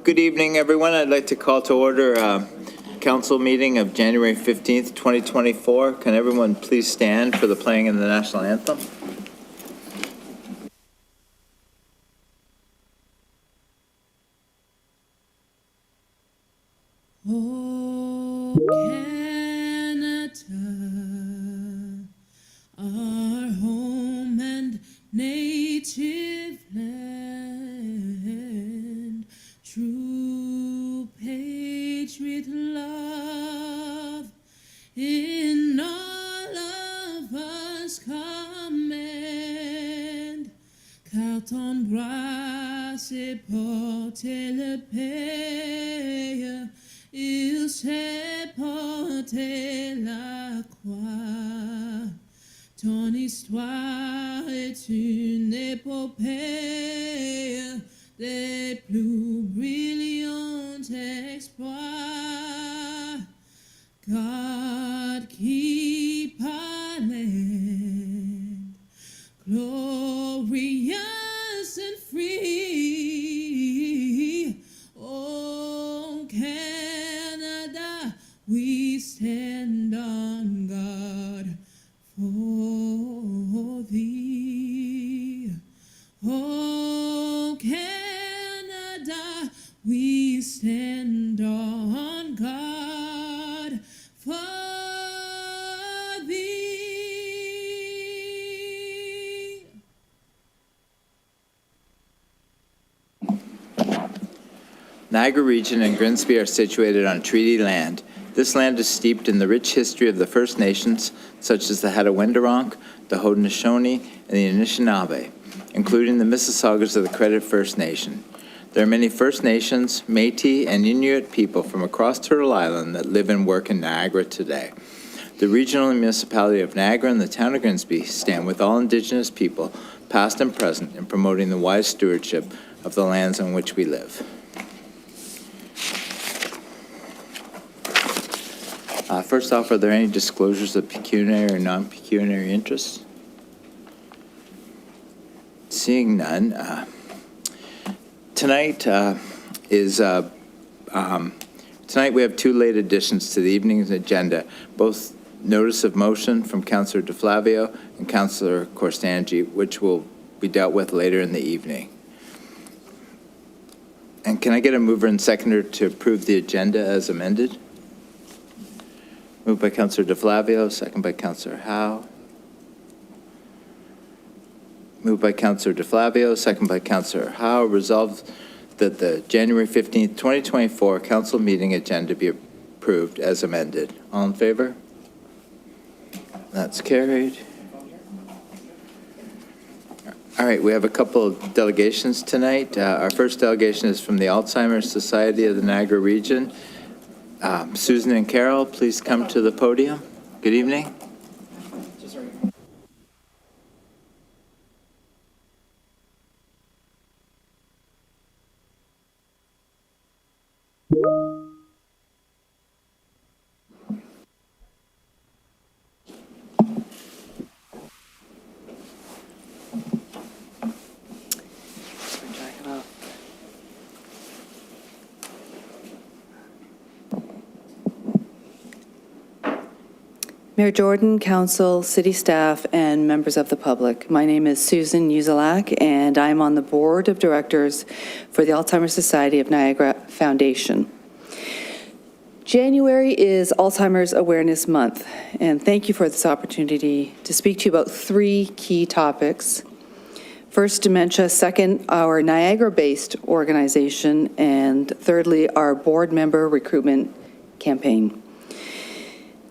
Good evening, everyone. I'd like to call to order council meeting of January 15th, 2024. Can everyone please stand for the playing of the national anthem? Oh, Canada, our home and native land, true patriot love in all of us command. Carton bras et portez le paix, il sait porter la croix. Ton histoire est une épopée des plus brillants exploits. God keep our land glorious and free. Oh, Canada, we stand on guard for thee. Oh, Canada, we stand on guard for thee. Niagara Region and Grimsby are situated on treaty land. This land is steeped in the rich history of the First Nations, such as the Hattaway-Wendoronk, the Haudenosaunee, and the Anishinaabe, including the Mississaugas of the Credit First Nation. There are many First Nations, Métis, and Inuit people from across Turtle Island that live and work in Niagara today. The regional municipality of Niagara and the town of Grimsby stand with all Indigenous people, past and present, in promoting the wise stewardship of the lands on which we live. First off, are there any disclosures of pecuniary or non-pecuniary interests? Seeing none, tonight we have two late additions to the evening's agenda, both notice of motion from Councillor DeFlavio and Councillor Korstanji, which will be dealt with later in the evening. And can I get a mover and seconder to approve the agenda as amended? Moved by Councillor DeFlavio, second by Councillor Howe. Moved by Councillor DeFlavio, second by Councillor Howe. Resolved that the January 15th, 2024 council meeting agenda be approved as amended. All in favor? That's carried. All right, we have a couple of delegations tonight. Our first delegation is from the Alzheimer's Society of the Niagara Region. Susan and Carol, please come to the podium. Good evening. Mayor Jordan, council, city staff, and members of the public. My name is Susan Uzelac, and I'm on the board of directors for the Alzheimer's Society of Niagara Foundation. January is Alzheimer's Awareness Month, and thank you for this opportunity to speak to you about three key topics. First, dementia. Second, our Niagara-based organization. And thirdly, our board member recruitment campaign.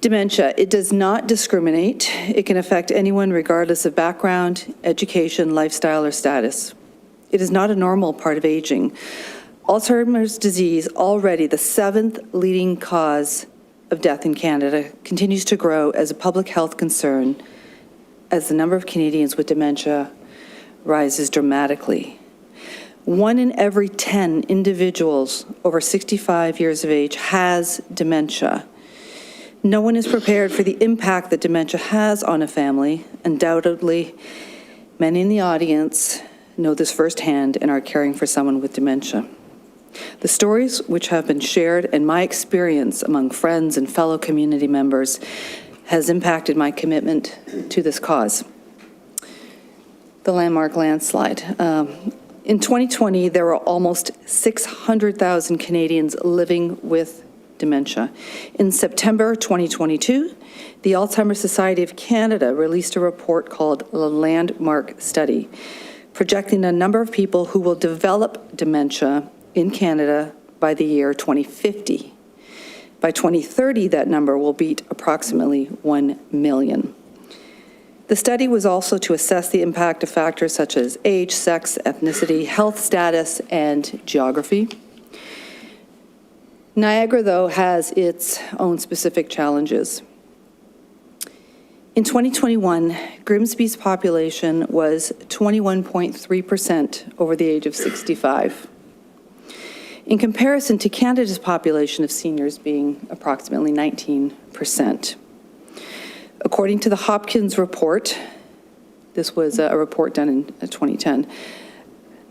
Dementia, it does not discriminate. It can affect anyone regardless of background, education, lifestyle, or status. It is not a normal part of aging. Alzheimer's disease, already the 7th leading cause of death in Canada, continues to grow as a public health concern as the number of Canadians with dementia rises dramatically. 1 in every 10 individuals over 65 years of age has dementia. No one is prepared for the impact that dementia has on a family. Undoubtedly, many in the audience know this firsthand and are caring for someone with dementia. The stories which have been shared and my experience among friends and fellow community members has impacted my commitment to this cause. The landmark landslide. In 2020, there were almost 600,000 Canadians living with dementia. In September 2022, the Alzheimer's Society of Canada released a report called the Landmark Study, projecting a number of people who will develop dementia in Canada by the year 2050. By 2030, that number will beat approximately 1 million. The study was also to assess the impact of factors such as age, sex, ethnicity, health status, and geography. Niagara, though, has its own specific challenges. In 2021, Grimsby's population was 21.3% over the age of 65. In comparison to Canada's population of seniors being approximately 19%. According to the Hopkins report, this was a report done in 2010,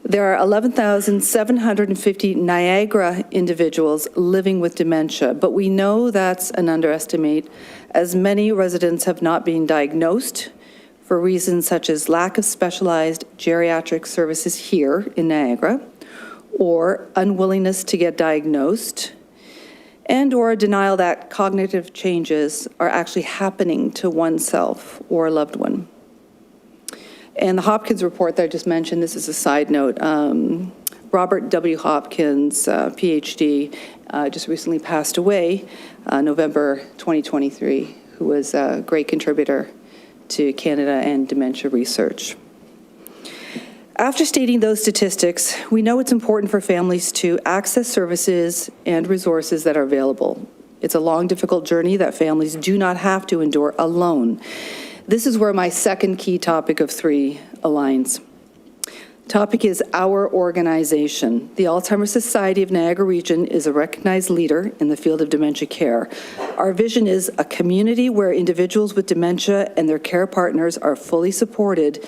there are 11,750 Niagara individuals living with dementia, but we know that's an underestimate, as many residents have not been diagnosed for reasons such as lack of specialized geriatric services here in Niagara, or unwillingness to get diagnosed, and or a denial that cognitive changes are actually happening to oneself or a loved one. And the Hopkins report that I just mentioned, this is a side note, Robert W. Hopkins, PhD, just recently passed away, November 2023, who was a great contributor to Canada and dementia research. After stating those statistics, we know it's important for families to access services and resources that are available. It's a long, difficult journey that families do not have to endure alone. This is where my second key topic of 3 aligns. Topic is our organization. The Alzheimer's Society of Niagara Region is a recognized leader in the field of dementia care. Our vision is a community where individuals with dementia and their care partners are fully supported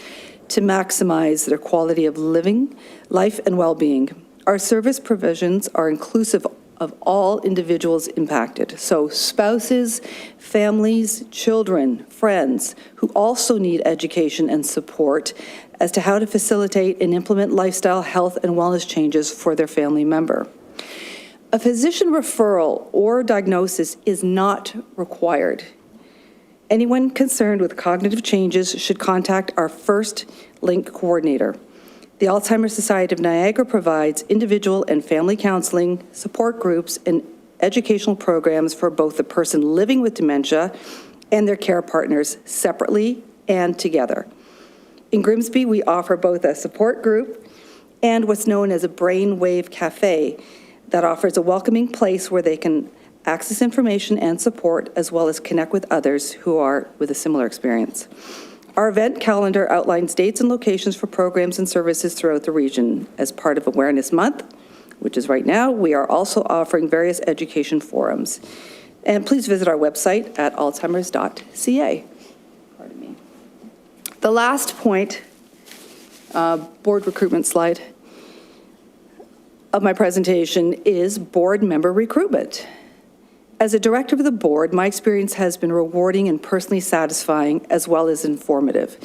to maximize their quality of living, life, and well-being. Our service provisions are inclusive of all individuals impacted, so spouses, families, children, friends, who also need education and support as to how to facilitate and implement lifestyle, health, and wellness changes for their family member. A physician referral or diagnosis is not required. Anyone concerned with cognitive changes should contact our first link coordinator. The Alzheimer's Society of Niagara provides individual and family counseling, support groups, and educational programs for both the person living with dementia and their care partners separately and together. In Grimsby, we offer both a support group and what's known as a Brainwave Cafe that offers a welcoming place where they can access information and support, as well as connect with others who are with a similar experience. Our event calendar outlines dates and locations for programs and services throughout the region. As part of Awareness Month, which is right now, we are also offering various education forums. And please visit our website at alzheimers.ca. Pardon me. The last point, board recruitment slide of my presentation, is board member recruitment. As a director of the board, my experience has been rewarding and personally satisfying, as well as informative.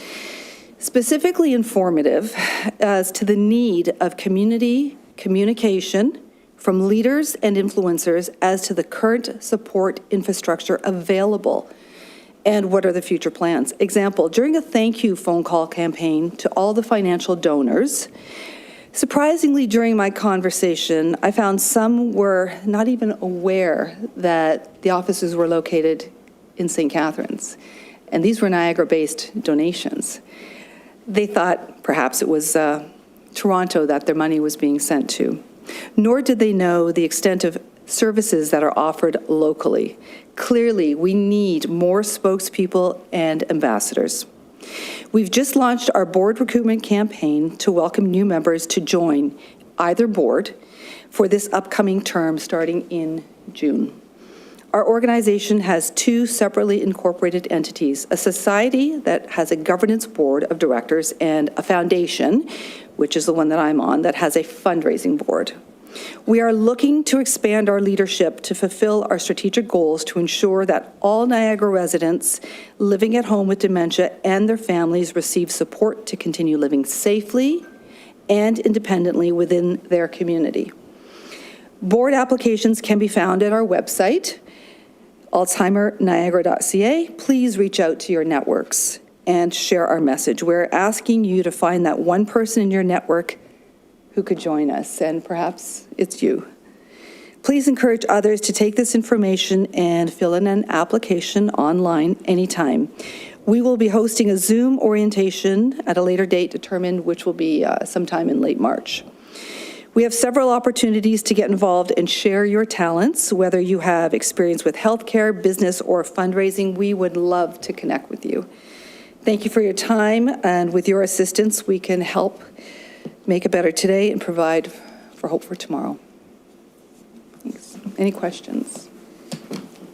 Specifically informative as to the need of community communication from leaders and influencers as to the current support infrastructure available and what are the future plans. Example, during a thank you phone call campaign to all the financial donors, surprisingly, during my conversation, I found some were not even aware that the offices were located in St. Catharines, and these were Niagara-based donations. They thought perhaps it was Toronto that their money was being sent to, nor did they know the extent of services that are offered locally. Clearly, we need more spokespeople and ambassadors. We've just launched our board recruitment campaign to welcome new members to join either board for this upcoming term starting in June. Our organization has 2 separately incorporated entities, a society that has a governance board of directors and a foundation, which is the one that I'm on, that has a fundraising board. We are looking to expand our leadership to fulfill our strategic goals to ensure that all Niagara residents living at home with dementia and their families receive support to continue living safely and independently within their community. Board applications can be found at our website, alzheimerniagara.ca. Please reach out to your networks and share our message. We're asking you to find that one person in your network who could join us, and perhaps it's you. Please encourage others to take this information and fill in an application online anytime. We will be hosting a Zoom orientation at a later date determined, which will be sometime in late March. We have several opportunities to get involved and share your talents, whether you have experience with healthcare, business, or fundraising. We would love to connect with you. Thank you for your time, and with your assistance, we can help make a better today and provide for hope for tomorrow. Thanks. Any questions?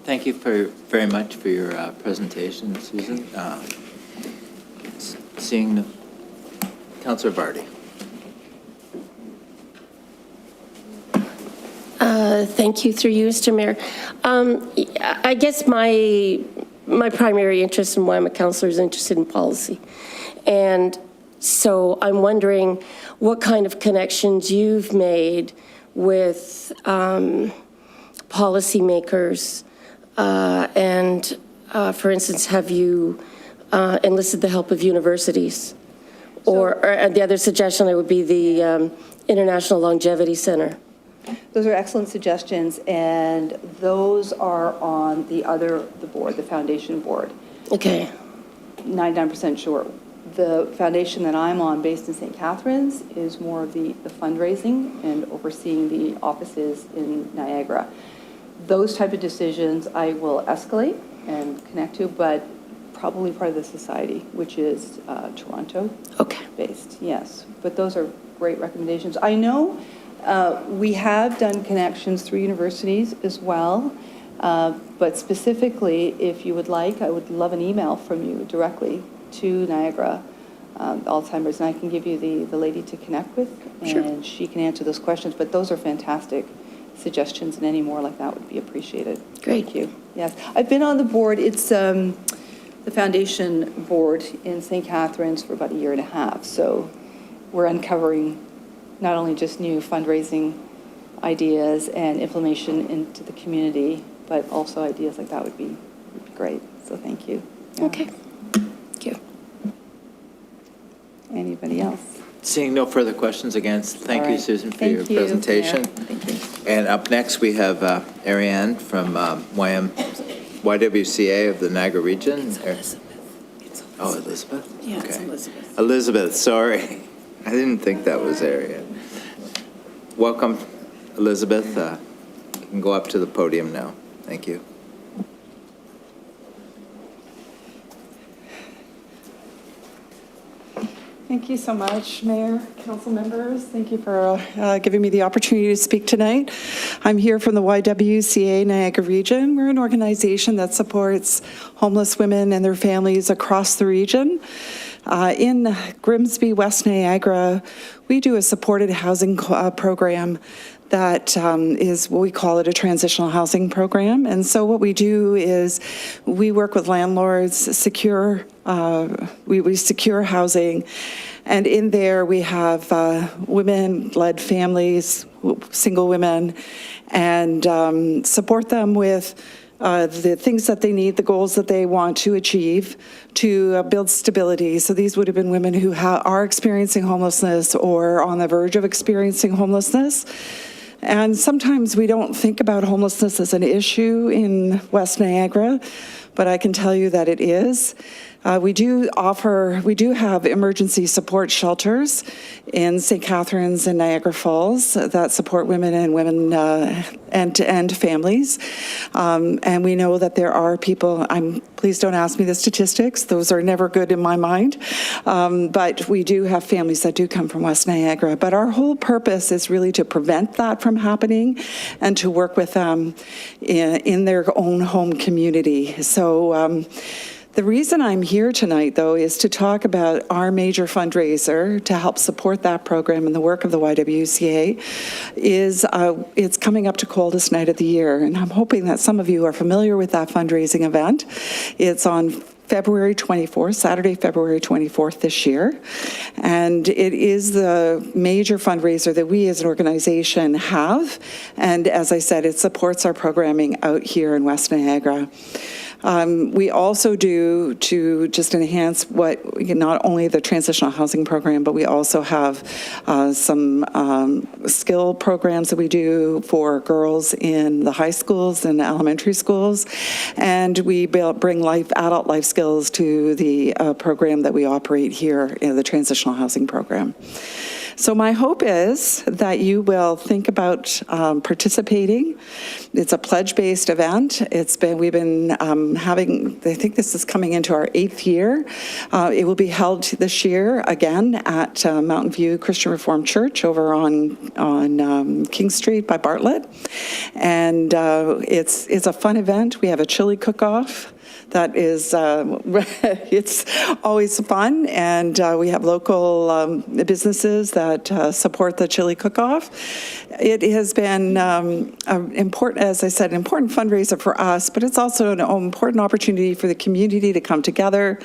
Thank you very much for your presentation, Susan. Seeing Councillor Vardy. Thank you, through you, Mr. Mayor. I guess my primary interest and why I'm a councillor is interested in policy. And so I'm wondering what kind of connections you've made with policymakers and, for instance, have you enlisted the help of universities? Or the other suggestion would be the International Longevity Center. Those are excellent suggestions, and those are on the board, the foundation board. Okay. 99% sure. The foundation that I'm on, based in St. Catharines, is more of the fundraising and overseeing the offices in Niagara. Those type of decisions I will escalate and connect to, but probably part of the society, which is Toronto. Okay. Based, yes. But those are great recommendations. I know we have done connections through universities as well, but specifically, if you would like, I would love an email from you directly to Niagara Alzheimer's, and I can give you the lady to connect with, and she can answer those questions. But those are fantastic suggestions, and any more like that would be appreciated. Great. Thank you. Yes, I've been on the board. It's the foundation board in St. Catharines for about a year and a half, so we're uncovering not only just new fundraising ideas and implementation into the community, but also ideas like that would be great. So thank you. Yeah. Okay. Thank you. Anybody else? Seeing no further questions, again, thank All you, right. Susan, for Thank your you. presentation. Yeah, thank you. And up next, we have Ariane from YWCA of the Niagara region. It's Elizabeth. Oh, Elizabeth? Yeah, it's Okay. Elizabeth. Elizabeth, sorry. I didn't think that was Ariane. Welcome, Elizabeth. You can go up to the podium now. Thank you. Thank you so much, Mayor, council members. Thank you for giving me the opportunity to speak tonight. I'm here from the YWCA Niagara region. We're an organization that supports homeless women and their families across the region. In Grimsby, West Niagara, we do a supported housing program that is what we call it, a transitional housing program. And so what we do is we work with landlords, secure housing, and in there we have women-led families, single women, and support them with the things that they need, the goals that they want to achieve to build stability. So these would have been women who are experiencing homelessness or on the verge of experiencing homelessness. And sometimes we don't think about homelessness as an issue in West Niagara, but I can tell you that it is. We do have emergency support shelters in St. Catharines and Niagara Falls that support women and women and families. And we know that there are people, please don't ask me the statistics, those are never good in my mind. But we do have families that do come from West Niagara. But our whole purpose is really to prevent that from happening and to work with them in their own home community. So The reason I'm here tonight, though, is to talk about our major fundraiser to help support that program and the work of the YWCA. It's coming up to coldest night of the year, and I'm hoping that some of you are familiar with that fundraising event. It's on February 24th, Saturday, February 24th this year. And it is the major fundraiser that we as an organization have. And as I said, it supports our programming out here in West Niagara. We also do, to just enhance not only the transitional housing program, but we also have some skill programs that we do for girls in the high schools and elementary schools. And we bring adult life skills to the program that we operate here in the transitional housing program. So my hope is that you will think about participating. It's a pledge-based event. We've been having, I think this is coming into our 8th year. It will be held this year again at Mountain View Christian Reformed Church over on King Street by Bartlett. And it's a fun event. We have a chili cook-off. That is, it's always fun, and we have local businesses that support the chili cook-off. It has been important, as I said, an important fundraiser for us, but it's also an important opportunity for the community to come together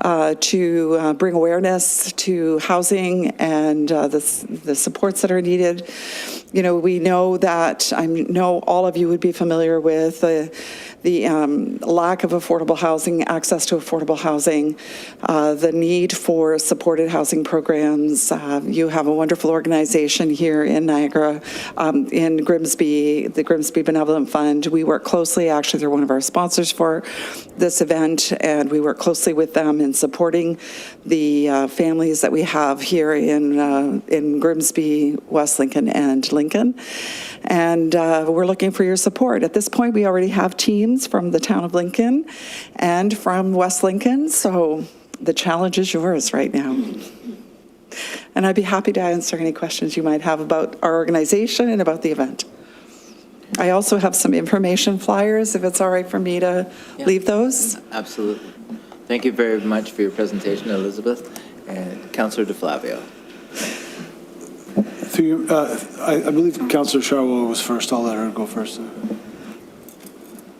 to bring awareness to housing and the supports that are needed. You know, we know that, I know all of you would be familiar with the lack of affordable housing, access to affordable housing, the need for supported housing programs. You have a wonderful organization here in Niagara, in Grimsby, the Grimsby Benevolent Fund. We work closely, actually they're one of our sponsors for this event, and we work closely with them in supporting the families that we have here in Grimsby, West Lincoln, and Lincoln. And we're looking for your support. At this point, we already have teams from the town of Lincoln and from West Lincoln, so the challenge is yours right now. And I'd be happy to answer any questions you might have about our organization and about the event. I also have some information flyers, if it's all right for me to leave those. Absolutely. Thank you very much for your presentation, Elizabeth. And Councillor DeFlavio. I believe Councillor Charlo was first. I'll let her go first.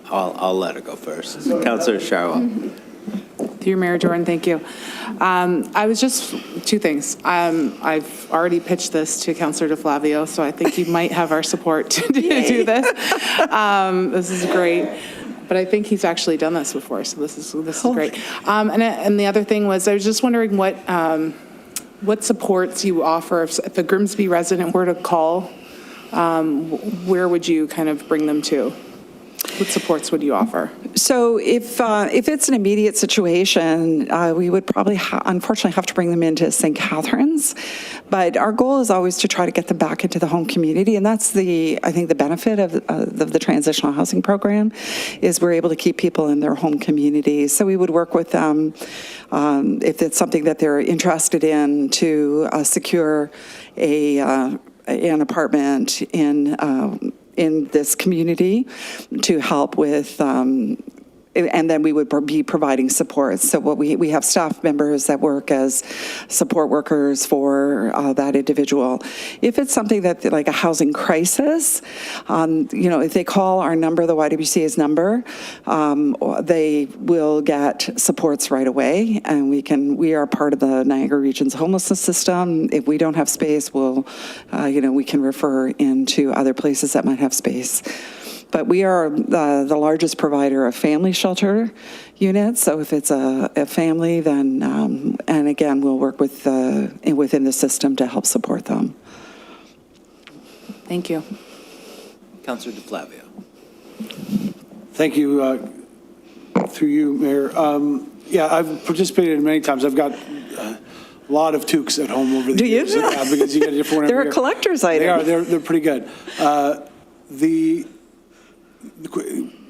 I'll let her go first. Councillor Charlo. Through Mayor Jordan, thank you. I was just, two things. I've already pitched this to Councillor DeFlavio, so I think you might have our support to do this. This is great. But I think he's actually done this before, so this is great. And the other thing was, I was just wondering what supports you offer if a Grimsby resident were to call, where would you kind of bring them to? What supports would you offer? So if it's an immediate situation, we would probably unfortunately have to bring them into St. Catharines. But our goal is always to try to get them back into the home community, and that's I think the benefit of the transitional housing program is we're able to keep people in their home communities. So we would work with them if it's something that they're interested in to secure an apartment in this community to help with, and then we would be providing support. So we have staff members that work as support workers for that individual. If it's something that like a housing crisis, if they call our number, the YWCA's number, they will get supports right away, and we are part of the Niagara Region's homelessness system. If we don't have space, we can refer into other places that might have space. But we are the largest provider of family shelter units. So if it's a family, then, and again, we'll work within the system to help support them. Thank you. Councillor DeFlavio. Thank you. Through you, Mayor. I've participated many times. I've got a lot of toques at home over the years. Do you? Yeah, because you get a different one They're every a year. collector's item. They are. They're pretty good.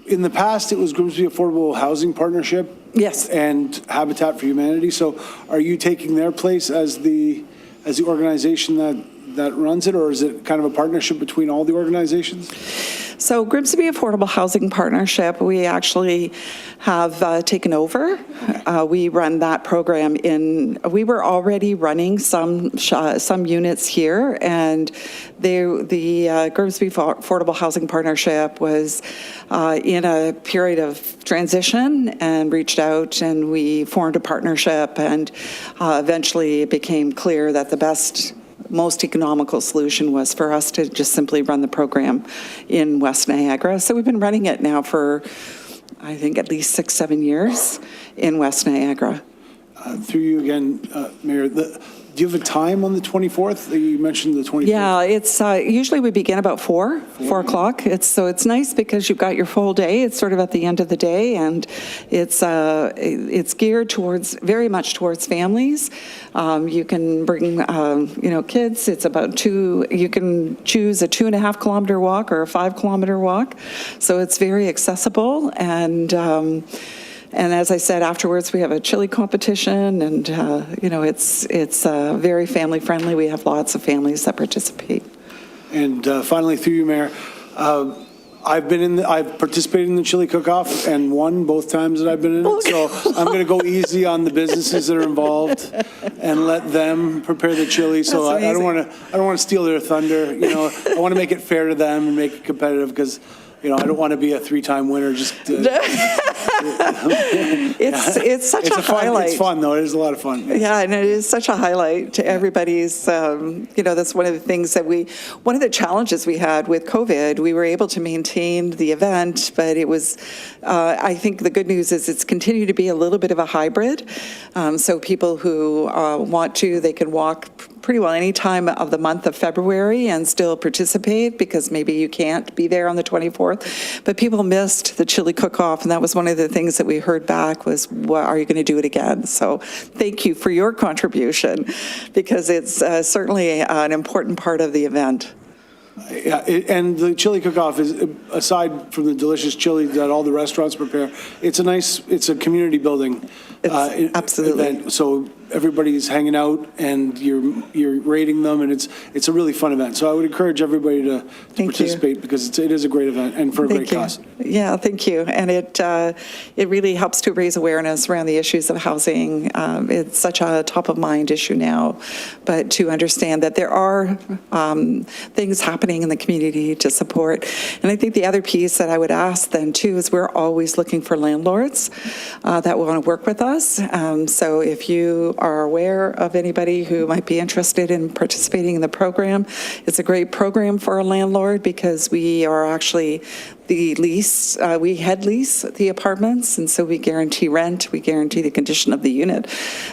In the past, it was Grimsby Affordable Housing Partnership. Yes. And Habitat for Humanity. So are you taking their place as the organization that runs it, or is it kind of a partnership between all the organizations? So Grimsby Affordable Housing Partnership, we actually have taken over. We run that program we were already running some units here, and the Grimsby Affordable Housing Partnership was in a period of transition and reached out, and we formed a partnership, and eventually it became clear that the most economical solution was for us to just simply run the program in West Niagara. So we've been running it now for, I think, at least 6-7 years in West Niagara. Through you again, Mayor, do you have a time on the 24th? You mentioned the 24th. Yeah, it's usually we begin about 4 o'clock. So it's nice because you've got your full day. It's sort of at the end of the day, and it's geared very much towards families. You can bring kids. It's about you can choose a 2.5 kilometer walk or a 5 kilometer walk. So it's very accessible, and as I said, afterwards, we have a chili competition, and, it's very family-friendly. We have lots of families that participate. And finally, through you, Mayor, I've participated in the chili cook-off and won both times that I've been in it. So I'm going to go easy on the businesses that are involved and let them prepare the chili. So I don't want to steal their thunder. I want to make it fair to them and make it competitive because, I don't want to be a 3-time winner. It's such a highlight. It's fun, though. It is a lot of fun. Yeah, and it is such a highlight to everybody's, that's one of the things that one of the challenges we had with COVID, we were able to maintain the event, but it was, I think the good news is it's continued to be a little bit of a hybrid. So people who want to, they can walk pretty well any time of the month of February and still participate because maybe you can't be there on the 24th. But people missed the chili cook-off, and that was one of the things that we heard back was, well, are you going to do it again? So thank you for your contribution because it's certainly an important part of the event. Yeah, and the chili cook-off is, aside from the delicious chili that all the restaurants prepare, it's a community building absolutely event. So everybody's hanging out and you're rating them, and it's a really fun event. So I would encourage everybody to participate because it is a great event and for a great cause. Yeah, thank you. And it really helps to raise awareness around the issues of housing. It's such a top of mind issue now, but to understand that there are things happening in the community to support. And I think the other piece that I would ask then too is we're always looking for landlords that want to work with us. So if you are aware of anybody who might be interested in participating in the program, it's a great program for a landlord because we are actually the lease, we head lease the apartments, and so we guarantee rent, we guarantee the condition of the unit.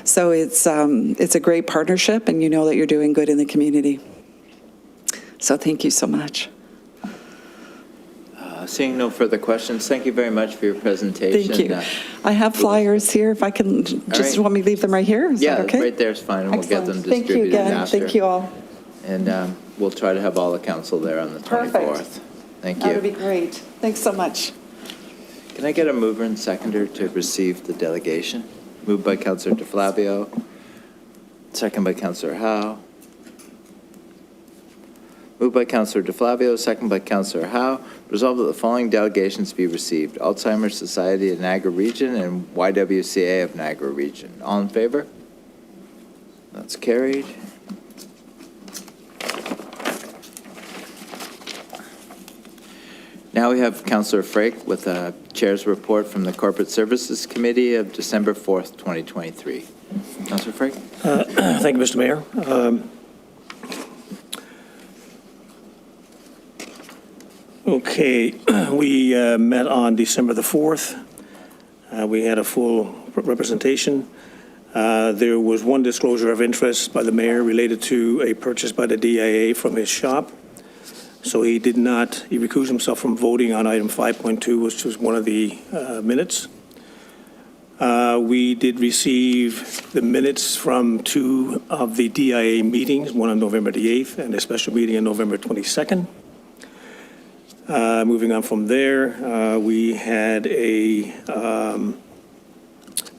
So it's a great partnership, and you know that you're doing good in the community. So thank you so much. Seeing no further questions, thank you very much for your presentation. Thank you. I have flyers here. If I can, just want me to leave them right here? Is that okay? Yeah, right there is fine, and we'll get them Excellent. Thank you distributed again. after. Thank you all. And we'll try to have all the council there on the 24th. Perfect. Thank That would be you. great. Thanks so much. Can I get a mover and seconder to receive the delegation? Moved by Councillor DeFlavio, second by Councillor Howe. Moved by Councillor DeFlavio, second by Councillor Howe. Resolved that the following delegations be received: Alzheimer's Society of Niagara Region and YWCA of Niagara Region. All in favor? That's carried. Now we have Councillor Frake with a chair's report from the Corporate Services Committee of December 4th, 2023. Councillor Frake? Thank you, Mr. Mayor. Okay, we met on December the 4th. We had a full representation. There was one disclosure of interest by the mayor related to a purchase by the DIA from his shop. So he recused himself from voting on item 5.2, which was one of the minutes. We did receive the minutes from 2 of the DIA meetings, one on November the 8th and a special meeting on November 22nd. Moving on from there, we had a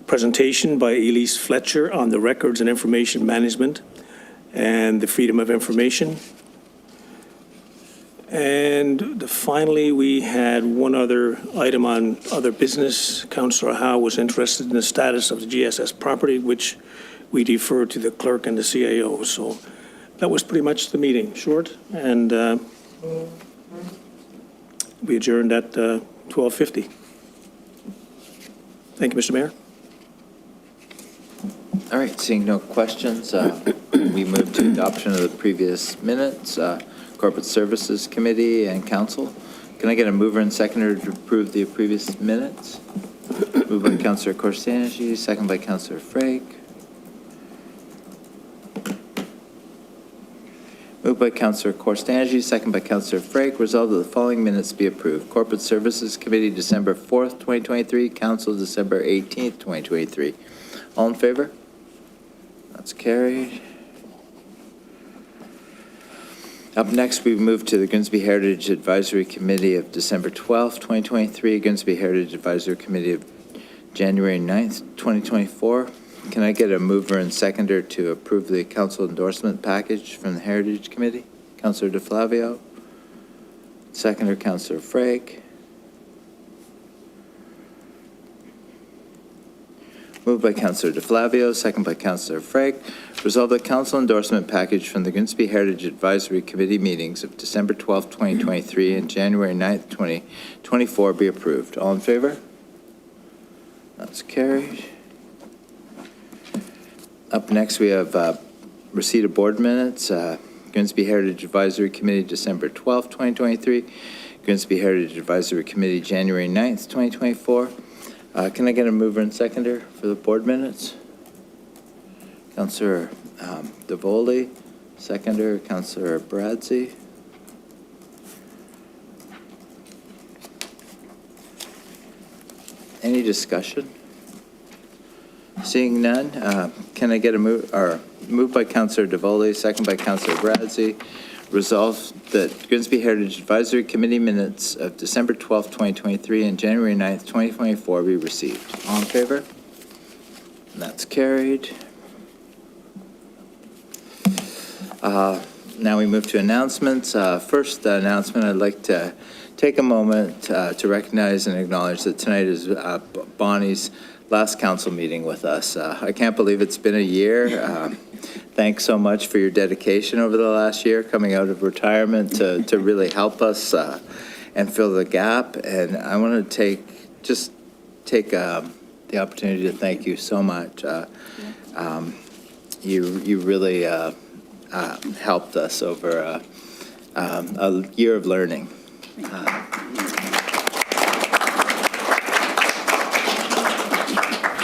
presentation by Elise Fletcher on the records and information management and the freedom of information. And finally, we had one other item on other business. Councillor Howe was interested in the status of the GSS property, which we deferred to the clerk and the CAO. So that was pretty much the meeting, short, and we adjourned at 12:50. Thank you, Mr. Mayor. All right, seeing no questions, we move to adoption of the previous minutes. Corporate Services Committee and Council. Can I get a mover and seconder to approve the previous minutes? Moved by Councillor Korstanji, second by Councillor Frake. Moved by Councillor Korstanji, second by Councillor Frake. Resolved that the following minutes be approved. Corporate Services Committee, December 4th, 2023. Council, December 18th, 2023. All in favor? That's carried. Up next, we move to the Grimsby Heritage Advisory Committee of December 12th, 2023, Grimsby Heritage Advisory Committee of January 9th, 2024. Can I get a mover and seconder to approve the council endorsement package from the Heritage Committee? Councillor DeFlavio. Seconder, Councillor Frake. Moved by Councillor DeFlavio, second by Councillor Frake. Resolved that council endorsement package from the Grimsby Heritage Advisory Committee meetings of December 12th, 2023 and January 9th, 2024 be approved. All in favor? That's carried. Up next, we have receipt of board minutes. Grimsby Heritage Advisory Committee, December 12th, 2023. Grimsby Heritage Advisory Committee, January 9th, 2024. Can I get a mover and seconder for the board minutes? Councillor DeVoley, seconder, Councillor Bradzi. Any discussion? Seeing none, can I get a move by Councillor DeVoley, second by Councillor Bradzi. Resolved that Grimsby Heritage Advisory Committee minutes of December 12th, 2023 and January 9th, 2024 be received. All in favor? And that's carried. Now we move to announcements. First announcement, I'd like to take a moment to recognize and acknowledge that tonight is Bonnie's last council meeting with us. I can't believe it's been a year. Thanks so much for your dedication over the last year, coming out of retirement to really help us and fill the gap. And I want to take the opportunity to thank you so much. You really helped us over a year of learning.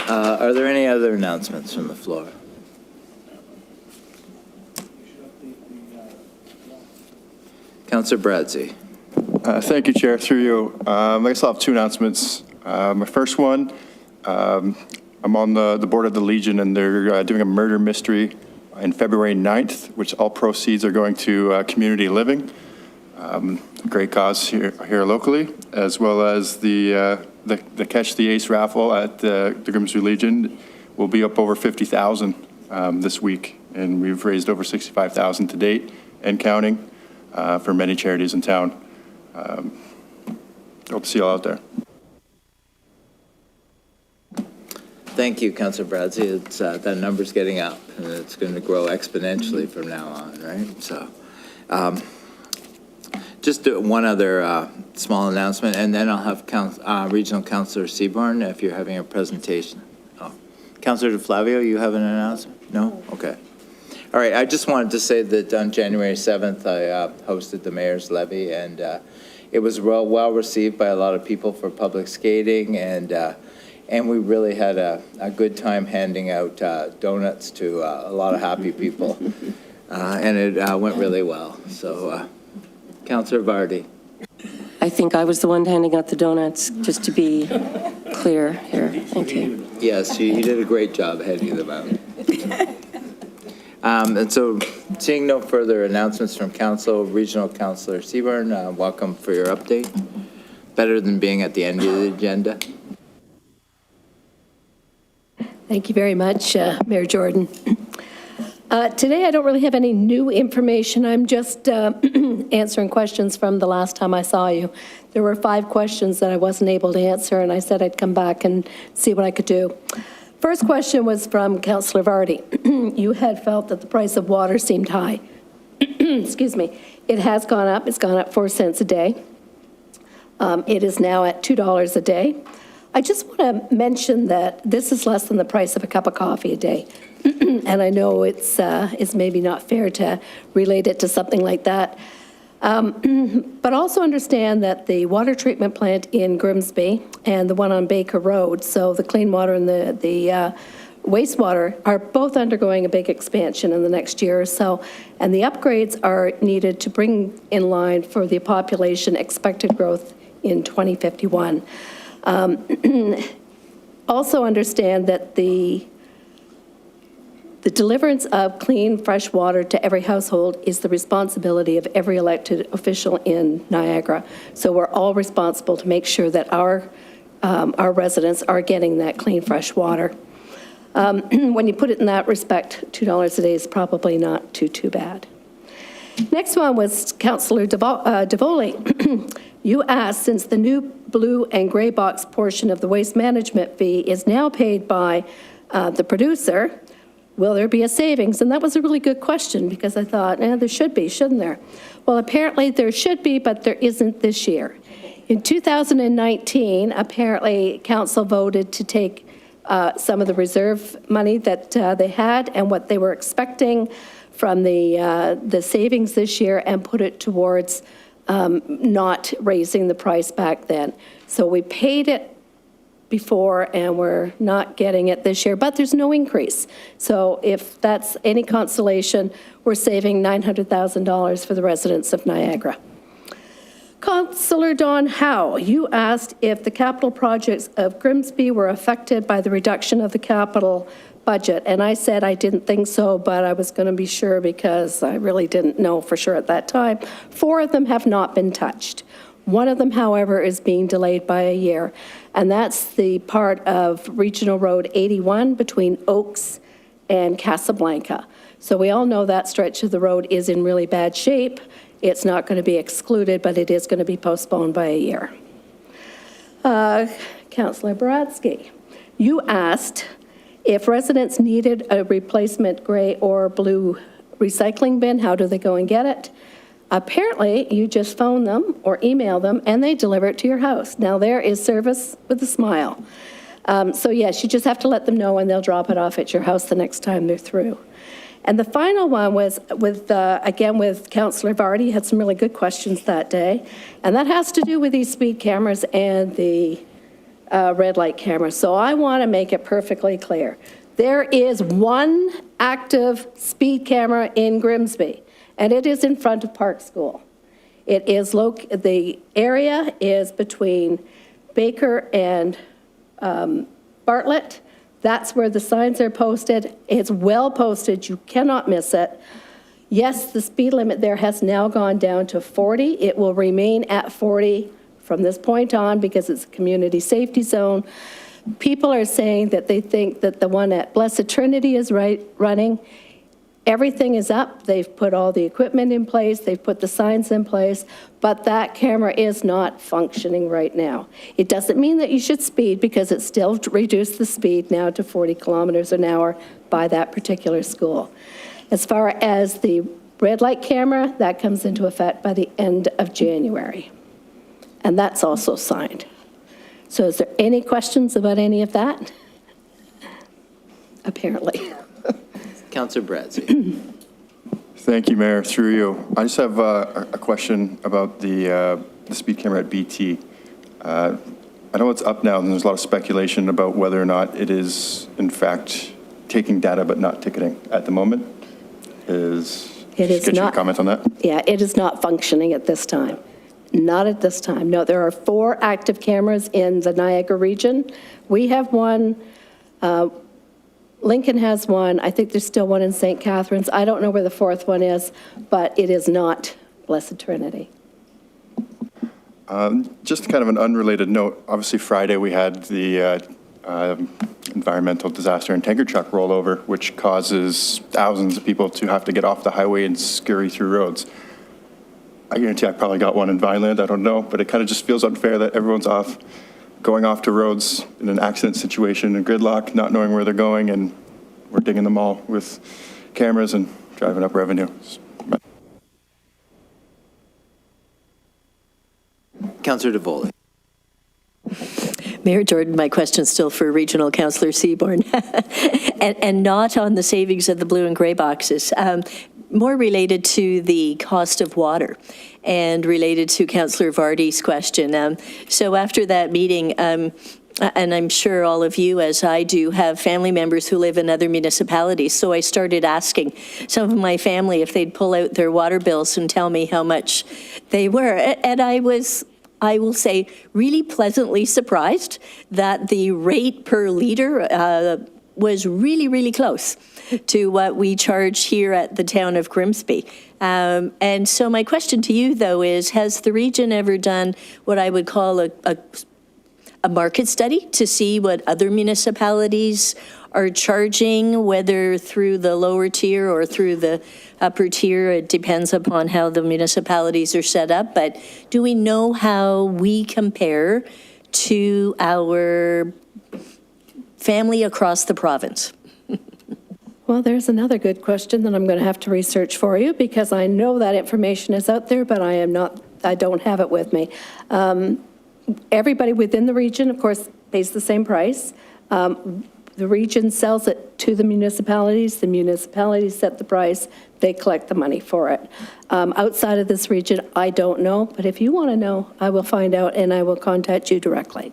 Are there any other announcements from the floor? Councillor Bradzi. Thank you, Chair. Through you. I guess I'll have two announcements. My first one, I'm on the board of the Legion, and they're doing a murder mystery in February 9th, which all proceeds are going to community living. Great cause here locally, as well as the Catch the Ace raffle at the Grimsby Legion will be up over 50,000 this week, and we've raised over 65,000 to date and counting for many charities in town. Hope to see you all out there. Thank you, Councillor Bradzi. It's, that number's getting up, and it's going to grow exponentially from now on, right? So, just one other small announcement, and then I'll have Regional Councillor Seaborn if you're having a presentation. Oh. Councillor DeFlavio, you have an announcement? No? Okay. All right, I just wanted to say that on January 7th, I hosted the Mayor's Levy, and it was well received by a lot of people for public skating, and we really had a good time handing out donuts to a lot of happy people, and it went really well. So, Councillor Vardy. I think I was the one handing out the donuts, just to be clear here. Thank you. Yes, you did a great job handing them out. And so, seeing no further announcements from Council, Regional Councillor Seaborn, welcome for your update. Better than being at the end of the agenda. Thank you very much, Mayor Jordan. Today, I don't really have any new information. I'm just answering questions from the last time I saw you. There were 5 questions that I wasn't able to answer, and I said I'd come back and see what I could do. First question was from Councillor Vardy. You had felt that the price of water seemed high. Excuse me. It has gone up. It's gone up 4 cents a day. It is now at $2 a day. I just want to mention that this is less than the price of a cup of coffee a day. And I know it's maybe not fair to relate it to something like that. But also understand that the water treatment plant in Grimsby and the one on Baker Road, so the clean water and the wastewater, are both undergoing a big expansion in the next year or so. And the upgrades are needed to bring in line for the population expected growth in 2051. Also understand that the deliverance of clean, fresh water to every household is the responsibility of every elected official in Niagara. So we're all responsible to make sure that our residents are getting that clean, fresh water. When you put it in that respect, $2 a day is probably not too bad. Next one was Councillor Davoli. You asked, since the new blue and gray box portion of the waste management fee is now paid by the producer, will there be a savings? And that was a really good question, because I thought, there should be, shouldn't there? Well, apparently there should be, but there isn't this year. In 2019, apparently council voted to take some of the reserve money that they had and what they were expecting from the savings this year and put it towards not raising the price back then. So we paid it before and we're not getting it this year, but there's no increase. So if that's any consolation, we're saving $900,000 for the residents of Niagara. Councillor Don Howe, you asked if the capital projects of Grimsby were affected by the reduction of the capital budget, and I said I didn't think so, but I was going to be sure because I really didn't know for sure at that time. 4 of them have not been touched. One of them, however, is being delayed by a year, and that's the part of Regional Road 81 between Oaks and Casablanca. So we all know that stretch of the road is in really bad shape. It's not going to be excluded, but it is going to be postponed by a year. Councillor Baratsky, you asked if residents needed a replacement gray or blue recycling bin, how do they go and get it? Apparently, you just phone them or email them, and they deliver it to your house. Now, there is service with a smile. So yes, you just have to let them know, and they'll drop it off at your house the next time they're through. And the final one was with, again, with Councillor Vardy. He had some really good questions that day. And that has to do with these speed cameras and the red light cameras. So I want to make it perfectly clear. There is one active speed camera in Grimsby, and it is in front of Park School. It is the area is between Baker and Bartlett. That's where the signs are posted. It's well posted. You cannot miss it. Yes, the speed limit there has now gone down to 40. It will remain at 40 from this point on because it's a community safety zone. People are saying that they think that the one at Blessed Trinity is running. Everything is up. They've put all the equipment in place. They've put the signs in place, but that camera is not functioning right now. It doesn't mean that you should speed because it still reduced the speed now to 40 kilometers an hour by that particular school. As far as the red light camera, that comes into effect by the end of January. And that's also signed. So is there any questions about any of that? Apparently. Councillor Bradzi. Thank you, Mayor. Through you. I just have a question about the speed camera at BT. I know it's up now, and there's a lot of speculation about whether or not it is, in fact, taking data but not ticketing at the moment. Get your comment on that? Yeah, it is not functioning at this time. Not at this time. No, there are 4 active cameras in the Niagara region. We have one. Lincoln has one. I think there's still one in St. Catharines. I don't know where the 4th one is, but it is not Blessed Trinity. Just kind of an unrelated note. Obviously, Friday we had the environmental disaster and tanker truck rollover, which causes thousands of people to have to get off the highway and scurry through roads. I guarantee I probably got one in Vineland, I don't know, but it kind of just feels unfair that everyone's going off to roads in an accident situation and gridlock, not knowing where they're going, and we're digging them all with cameras and driving up revenue. Councillor DeVoley. Mayor Jordan, my question's still for Regional Councillor Seaborn, and not on the savings of the blue and gray boxes, more related to the cost of water and related to Councillor Vardy's question. So after that meeting, and I'm sure all of you, as I do, have family members who live in other municipalities, so I started asking some of my family if they'd pull out their water bills and tell me how much they were, and I will say, really pleasantly surprised that the rate per liter was really, really close to what we charge here at the town of Grimsby. And so my question to you, though, is has the region ever done what I would call a market study to see what other municipalities are charging, whether through the lower tier or through the upper tier? It depends upon how the municipalities are set up, but do we know how we compare to our family across the province? Well, there's another good question that I'm going to have to research for you, because I know that information is out there, but I don't have it with me. Everybody within the region, of course, pays the same price. The region sells it to the municipalities set the price, they collect the money for it. Outside of this region, I don't know, but if you want to know, I will find out and I will contact you directly.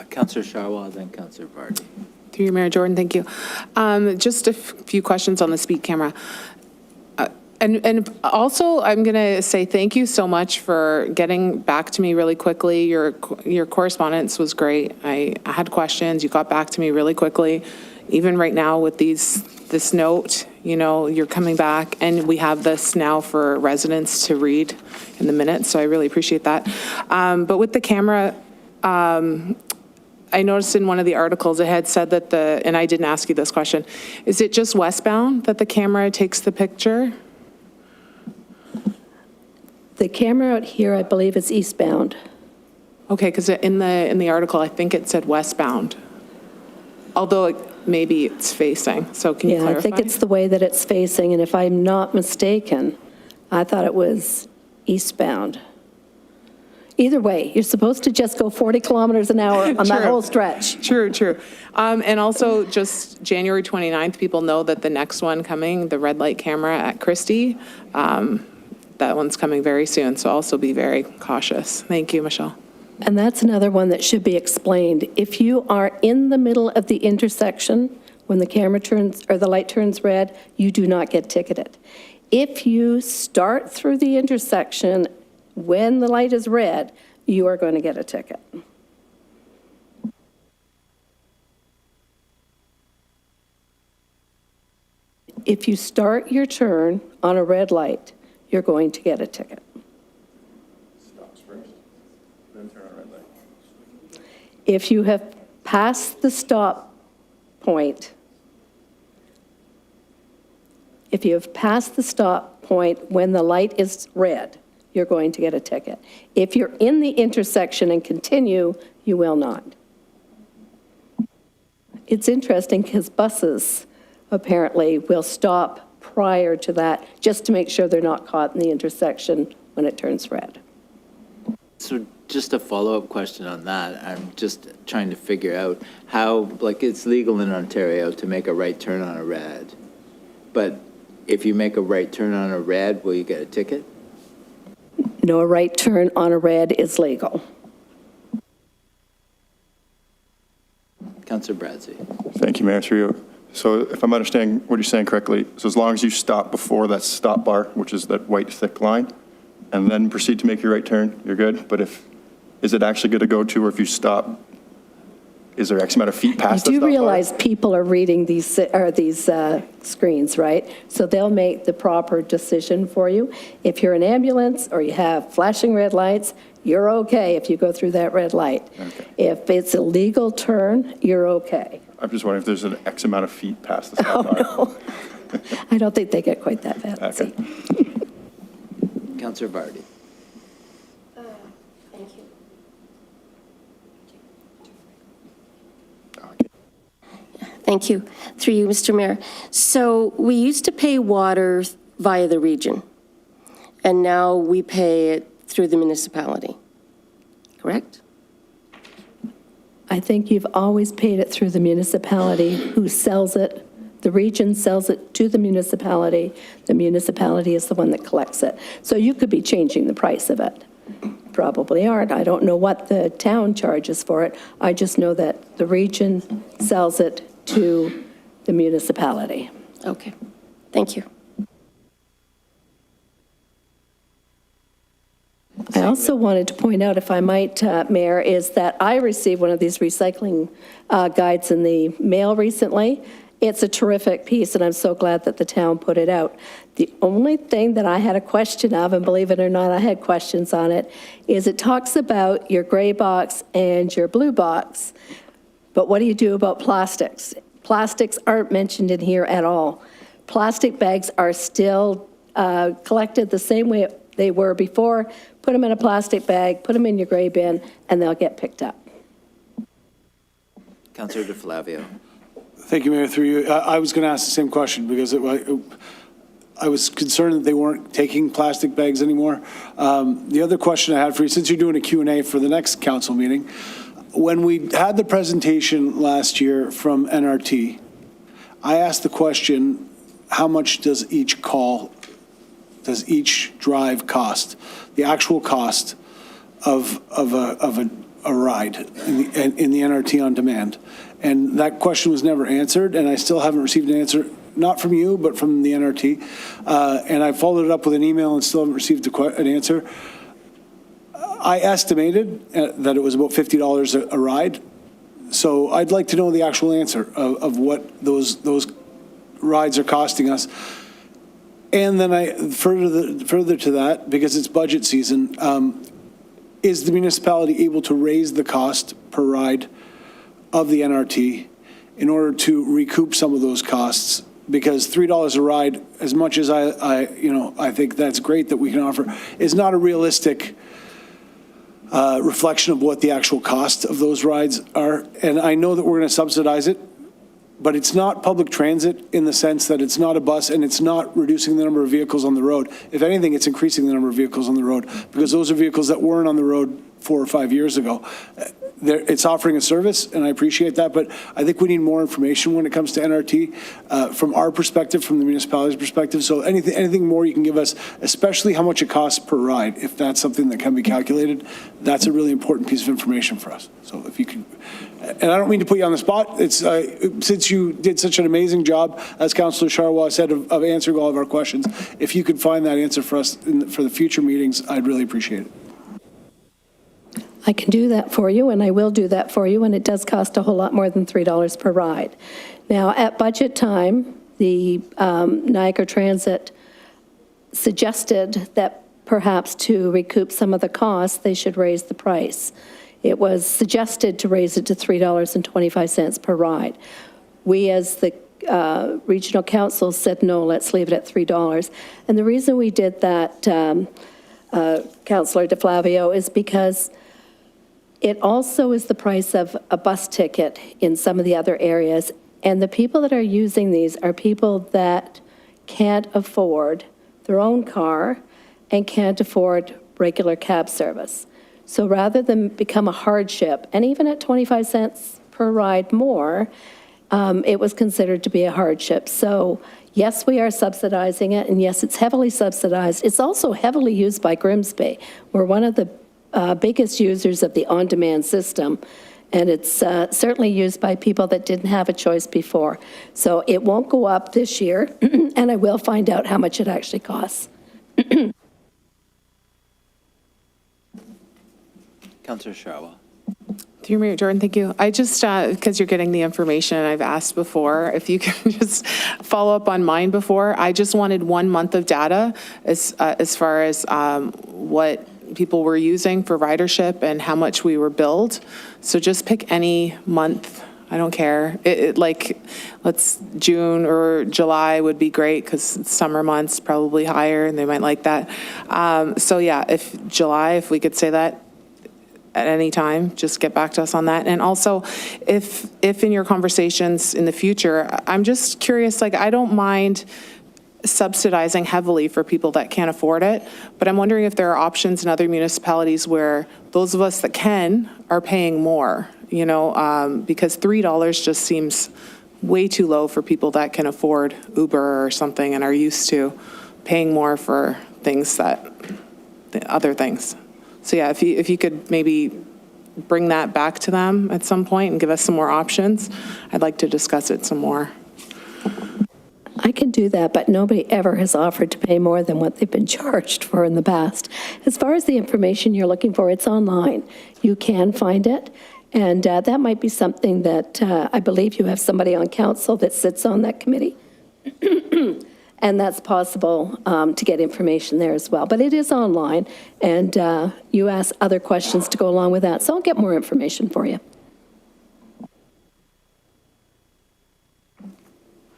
Councillor Sharwal, then Councillor Vardy. Through you, Mayor Jordan, thank you. Just a few questions on the speed camera. And also, I'm going to say thank you so much for getting back to me really quickly. Your correspondence was great. I had questions. You got back to me really quickly. Even right now with this note, you know, you're coming back, and we have this now for residents to read in the minutes, so I really appreciate that. But with the camera, I noticed in one of the articles it had said that and I didn't ask you this question, is it just westbound that the camera takes the picture? The camera out here, I believe, is eastbound. Okay, because in the article, I think it said westbound, although maybe it's facing. So can you clarify? Yeah, I think it's the way that it's facing, and if I'm not mistaken, I thought it was eastbound. Either way, you're supposed to just go 40 kilometers an hour on that whole stretch. True. And also, just January 29th, people know that the next one coming, the red light camera at Christie, that one's coming very soon, so also be very cautious. Thank you, Michelle. And that's another one that should be explained. If you are in the middle of the intersection when the camera turns or the light turns red, you do not get ticketed. If you start through the intersection when the light is red, you are going to get a ticket. If you start your turn on a red light, you're going to get a ticket. Stops first, then turn on red light. If you have passed the stop point, when the light is red, you're going to get a ticket. If you're in the intersection and continue, you will not. It's interesting because buses apparently will stop prior to that, just to make sure they're not caught in the intersection when it turns red. So just a follow-up question on that. I'm just trying to figure out how, like, it's legal in Ontario to make a right turn on a red, but if you make a right turn on a red, will you get a ticket? No, a right turn on a red is legal. Councillor Bradley. Thank you, Mayor, through you. So if I'm understanding what you're saying correctly, so as long as you stop before that stop bar, which is that white thick line, and then proceed to make your right turn, you're good? But is it actually good to go to, or if you stop is there X amount of feet You past the do stop bar? realize people are reading these screens, right? So they'll make the proper decision for you. If you're an ambulance or you have flashing red lights, you're okay if you go through that red light. Okay. If it's a legal turn, you're okay. I'm just wondering if there's an X amount of feet past the Oh, stop bar. no. I don't think they get quite that fancy. Okay. Counselor Vardy. Thank you. Thank you. Through you, Mr. Mayor. So we used to pay water via the region, and now we pay it through the municipality, correct? I think you've always paid it through the municipality who sells it. The region sells it to the municipality. The municipality is the one that collects it. So you could be changing the price of it. Probably aren't. I don't know what the town charges for it. I just know that the region sells it to the municipality. Okay, thank you. I also wanted to point out, if I might, Mayor, is that I received one of these recycling guides in the mail recently. It's a terrific piece, and I'm so glad that the town put it out. The only thing that I had a question of, and believe it or not, I had questions on it, is it talks about your gray box and your blue box, but what do you do about plastics? Plastics aren't mentioned in here at all. Plastic bags are still collected the same way they were before. Put them in a plastic bag, put them in your gray bin, and they'll get picked up. Counselor DeFlavio. Thank you, Mayor, through you. I was going to ask the same question because I was concerned that they weren't taking plastic bags anymore. The other question I had for you, since you're doing a Q&A for the next council meeting, when we had the presentation last year from NRT, I asked the question, how much does each drive cost? The actual cost of a ride in the NRT on demand. And that question was never answered, and I still haven't received an answer, not from you, but from the NRT. And I followed it up with an email and still haven't received an answer. I estimated that it was about $50 a ride. So I'd like to know the actual answer of what those rides are costing us. And then further to that, because it's budget season, is the municipality able to raise the cost per ride of the NRT in order to recoup some of those costs? Because $3 a ride, as much as I think that's great that we can offer, is not a realistic reflection of what the actual cost of those rides are. And I know that we're going to subsidize it, but it's not public transit in the sense that it's not a bus and it's not reducing the number of vehicles on the road. If anything, it's increasing the number of vehicles on the road because those are vehicles that weren't on the road 4 or 5 years ago. It's offering a service, and I appreciate that, but I think we need more information when it comes to NRT from our perspective, from the municipality's perspective. So anything more you can give us, especially how much it costs per ride, if that's something that can be calculated, that's a really important piece of information for us. So if you can, and I don't mean to put you on the spot, it's since you did such an amazing job, as Councillor Charwa said, of answering all of our questions, if you could find that answer for us for the future meetings, I'd really appreciate it. I can do that for you, and I will do that for you, and it does cost a whole lot more than $3 per ride. Now, at budget time, the Niagara Transit suggested that perhaps to recoup some of the costs, they should raise the price. It was suggested to raise it to $3.25 per ride. We, as the regional council, said, no, let's leave it at $3. And the reason we did that, Councillor DeFlavio, is because it also is the price of a bus ticket in some of the other areas. And the people that are using these are people that can't afford their own car and can't afford regular cab service. So rather than become a hardship, and even at 25 cents per ride more, it was considered to be a hardship. So yes, we are subsidizing it, and yes, it's heavily subsidized. It's also heavily used by Grimsby. We're one of the biggest users of the on-demand system, and it's certainly used by people that didn't have a choice before. So it won't go up this year, and I will find out how much it actually costs. Counselor Charwa. Through Mayor Jordan, thank you. I just, because you're getting the information, I've asked before, if you can just follow up on mine before. I just wanted 1 month of data as far as what people were using for ridership and how much we were billed. So just pick any month. I don't care. Let's June or July would be great because it's summer months, probably higher, and they might like that. So yeah, if July, if we could say that at any time, just get back to us on that. And also, if in your conversations in the future, I'm just curious, I don't mind subsidizing heavily for people that can't afford it, but I'm wondering if there are options in other municipalities where those of us that can are paying more, because $3 just seems way too low for people that can afford Uber or something and are used to paying more for other things. So yeah, if you could maybe bring that back to them at some point and give us some more options, I'd like to discuss it some more. I can do that, but nobody ever has offered to pay more than what they've been charged for in the past. As far as the information you're looking for, it's online. You can find it, and that might be something that I believe you have somebody on council that sits on that committee. And that's possible to get information there as well. But it is online, and you ask other questions to go along with that, so I'll get more information for you.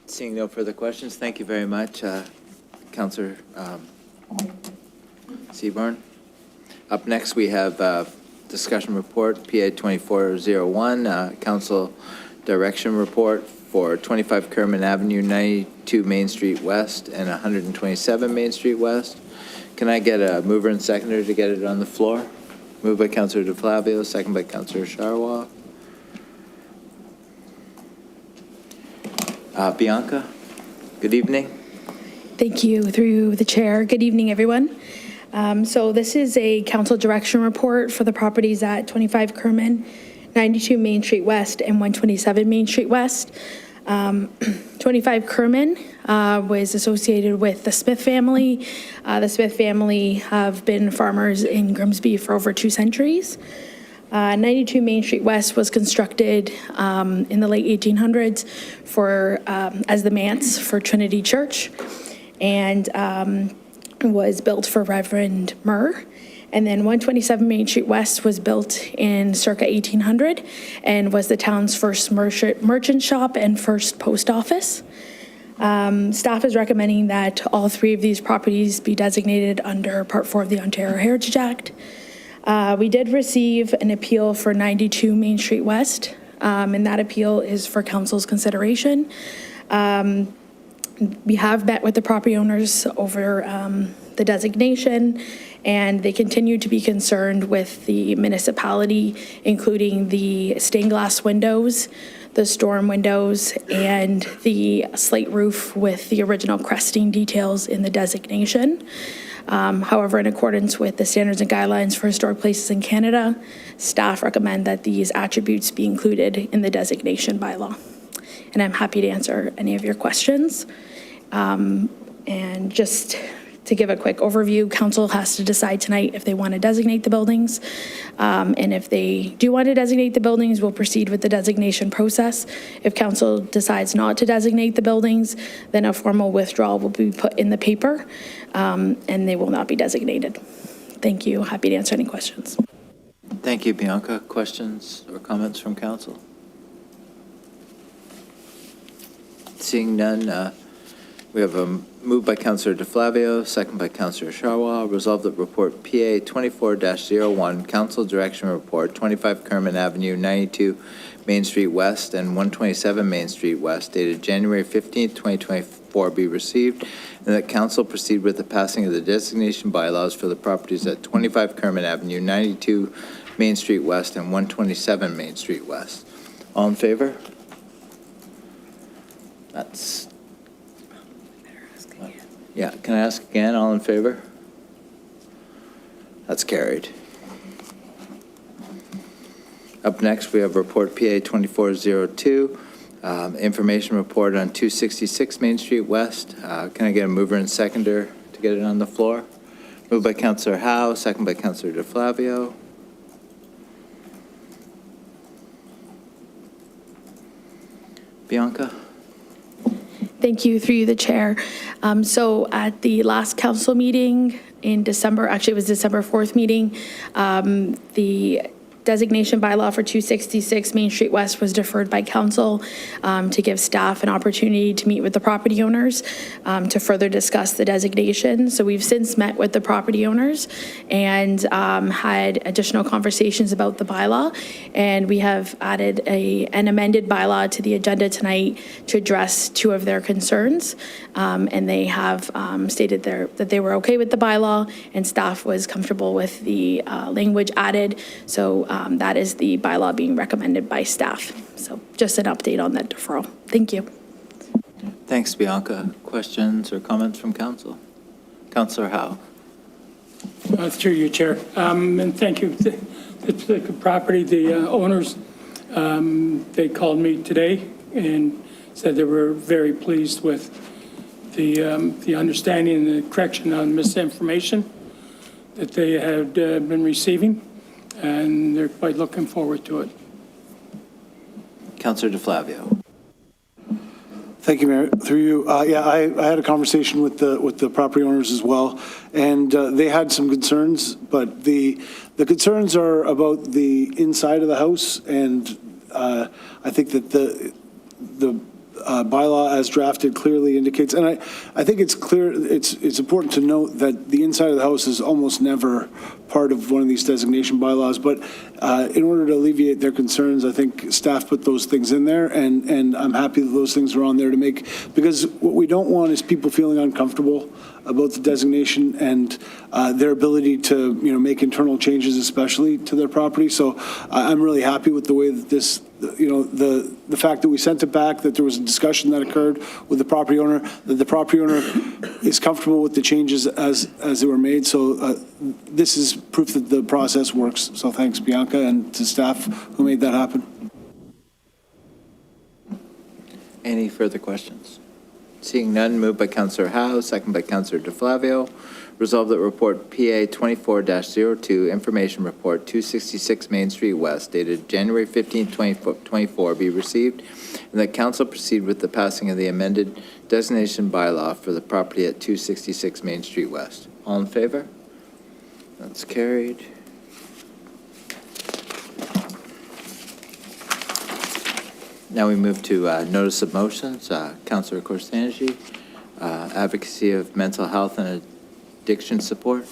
Seeing no further questions, thank you very much, Councillor Seaborn. Up next, we have discussion report, PA 2401, Council Direction Report for 25 Kerman Avenue, 92 Main Street West, and 127 Main Street West. Can I get a mover and seconder to get it on the floor? Moved by Councillor DeFlavio, second by Councillor Charwa. Bianca, good evening. Thank you, through the chair. Good evening, everyone. So this is a council direction report for the properties at 25 Kerman, 92 Main Street West, and 127 Main Street West. 25 Kerman was associated with the Smith family. The Smith family have been farmers in Grimsby for over 2 centuries. 92 Main Street West was constructed in the late 1800s as the manse for Trinity Church, and was built for Reverend Murr. And then 127 Main Street West was built in circa 1800 and was the town's first merchant shop and first post office. Staff is recommending that all 3 of these properties be designated under Part 4 of the Ontario Heritage Act. We did receive an appeal for 92 Main Street West, and that appeal is for council's consideration. We have met with the property owners over the designation, and they continue to be concerned with the municipality, including the stained glass windows, the storm windows, and the slate roof with the original cresting details in the designation. However, in accordance with the standards and guidelines for historic places in Canada, staff recommend that these attributes be included in the designation bylaw. And I'm happy to answer any of your questions. And just to give a quick overview, council has to decide tonight if they want to designate the buildings. And if they do want to designate the buildings, we'll proceed with the designation process. If council decides not to designate the buildings, then a formal withdrawal will be put in the paper, and they will not be designated. Thank you. Happy to answer any questions. Thank you, Bianca. Questions or comments from council? Seeing none, we have a move by Councillor DeFlavio, second by Councillor Charwa. Resolved that report PA 24-01, Council Direction Report, 25 Kerman Avenue, 92 Main Street West, and 127 Main Street West, dated January 15th, 2024, be received, and that council proceed with the passing of the designation bylaws for the properties at 25 Kerman Avenue, 92 Main Street West, and 127 Main Street West. All in favor? That's... Yeah, can I ask again, all in favor? That's carried. Up next, we have report PA 2402, information report on 266 Main Street West. Can I get a mover and seconder to get it on the floor? Moved by Councillor Howe, second by Councillor DeFlavio. Bianca? Thank you, through you, the chair. So at the last council meeting in December, actually it was December 4th meeting, the designation bylaw for 266 Main Street West was deferred by council to give staff an opportunity to meet with the property owners to further discuss the designation. So we've since met with the property owners and had additional conversations about the bylaw. And we have added an amended bylaw to the agenda tonight to address two of their concerns. And they have stated that they were okay with the bylaw and staff was comfortable with the language added. So that is the bylaw being recommended by staff. So just an update on that deferral. Thank you. Thanks, Bianca. Questions or comments from council? Councillor Howe. Through you, Chair. And thank you. The property, the owners, they called me today and said they were very pleased with the understanding and the correction on misinformation that they had been receiving, and they're quite looking forward to it. Councillor DeFlavio. Thank you, Mayor. Through you, I had a conversation with the property owners as well, and they had some concerns, but the concerns are about the inside of the house, and I think that the bylaw as drafted clearly indicates, and I think it's clear, it's important to note that the inside of the house is almost never part of one of these designation bylaws, but in order to alleviate their concerns, I think staff put those things in there, and I'm happy that those things are on there to make, because what we don't want is people feeling uncomfortable about the designation and their ability to, make internal changes, especially to their property. So I'm really happy with the way that this, the fact that we sent it back, that there was a discussion that occurred with the property owner, that the property owner is comfortable with the changes as they were made. So this is proof that the process works. So thanks, Bianca, and to staff who made that happen. Any further questions? Seeing none, moved by Councillor Howe, second by Councillor DeFlavio. Resolved that report PA 24-02, information report 266 Main Street West, dated January 15, 2024, be received, and that council proceed with the passing of the amended designation bylaw for the property at 266 Main Street West. All in favor? That's carried. Now we move to notice of motions. Councillor Korsanji, advocacy of mental health and addiction support.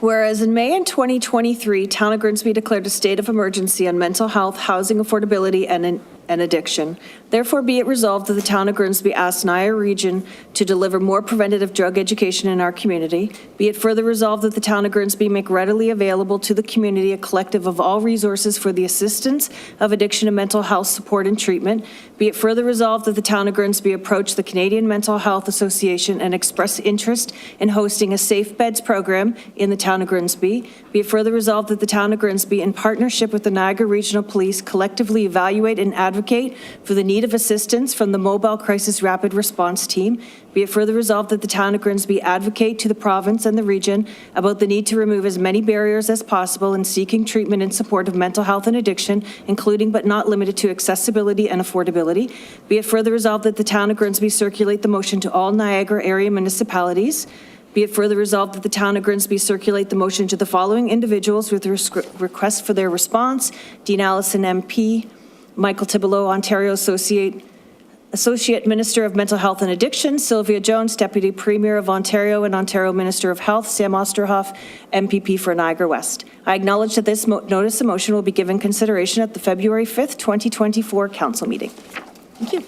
Whereas in May 2023, Town of Grimsby declared a state of emergency on mental health, housing affordability, and addiction. Therefore, be it resolved that the Town of Grimsby asks Niagara Region to deliver more preventative drug education in our community. Be it further resolved that the Town of Grimsby make readily available to the community a collective of all resources for the assistance of addiction and mental health support and treatment. Be it further resolved that the Town of Grimsby approach the Canadian Mental Health Association and express interest in hosting a safe beds program in the Town of Grimsby. Be it further resolved that the Town of Grimsby, in partnership with the Niagara Regional Police, collectively evaluate and advocate for the need of assistance from the Mobile Crisis Rapid Response Team. Be it further resolved that the Town of Grimsby advocate to the province and the region about the need to remove as many barriers as possible in seeking treatment and support of mental health and addiction, including but not limited to accessibility and affordability. Be it further resolved that the Town of Grimsby circulate the motion to all Niagara area municipalities. Be it further resolved that the Town of Grimsby circulate the motion to the following individuals with request for their response: Dean Allison MP, Michael Tibelow, Ontario Associate Minister of Mental Health and Addiction; Sylvia Jones, Deputy Premier of Ontario and Ontario Minister of Health; Sam Osterhoff, MPP for Niagara West. I acknowledge that this notice of motion will be given consideration at the February 5th, 2024 Council meeting. Thank you.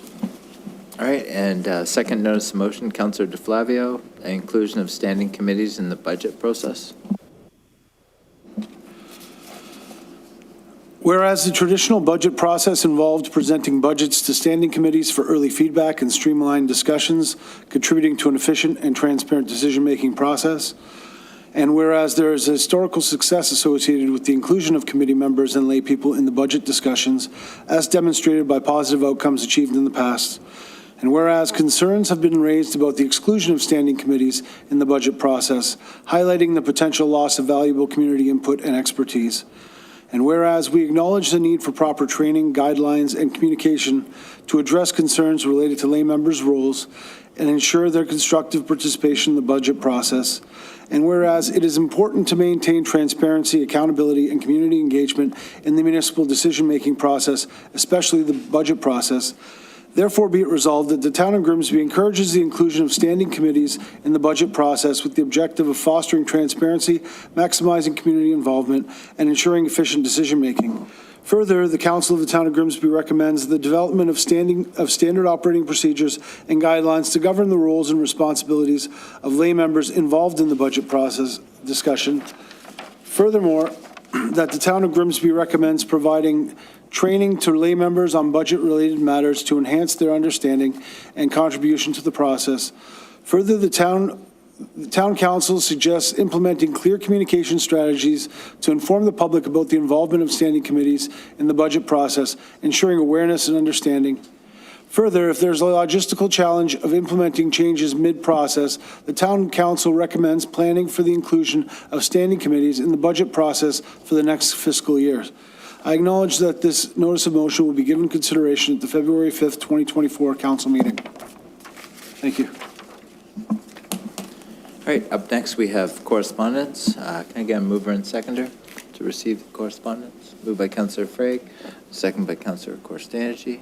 All right, and second notice of motion, Councillor DeFlavio, inclusion of standing committees in the budget process. Whereas the traditional budget process involved presenting budgets to standing committees for early feedback and streamlined discussions, contributing to an efficient and transparent decision-making process. And whereas there is a historical success associated with the inclusion of committee members and lay people in the budget discussions, as demonstrated by positive outcomes achieved in the past. And whereas concerns have been raised about the exclusion of standing committees in the budget process, highlighting the potential loss of valuable community input and expertise. And whereas we acknowledge the need for proper training, guidelines, and communication to address concerns related to lay members' roles and ensure their constructive participation in the budget process. And whereas it is important to maintain transparency, accountability, and community engagement in the municipal decision-making process, especially the budget process, therefore be it resolved that the town of Grimsby encourages the inclusion of standing committees in the budget process with the objective of fostering transparency, maximizing community involvement, and ensuring efficient decision-making. Further, the Council of the Town of Grimsby recommends the development of standard operating procedures and guidelines to govern the roles and responsibilities of lay members involved in the budget process discussion. Furthermore, that the Town of Grimsby recommends providing training to lay members on budget-related matters to enhance their understanding and contribution to the process. Further, the Town Council suggests implementing clear communication strategies to inform the public about the involvement of standing committees in the budget process, ensuring awareness and understanding. Further, if there's a logistical challenge of implementing changes mid-process, the Town Council recommends planning for the inclusion of standing committees in the budget process for the next fiscal year. I acknowledge that this notice of motion will be given consideration at the February 5th, 2024 council meeting. Thank you. All right, up next, we have correspondence. Can I get a mover and seconder to receive the correspondence? Moved by Councillor Frake, second by Councillor Korstanji.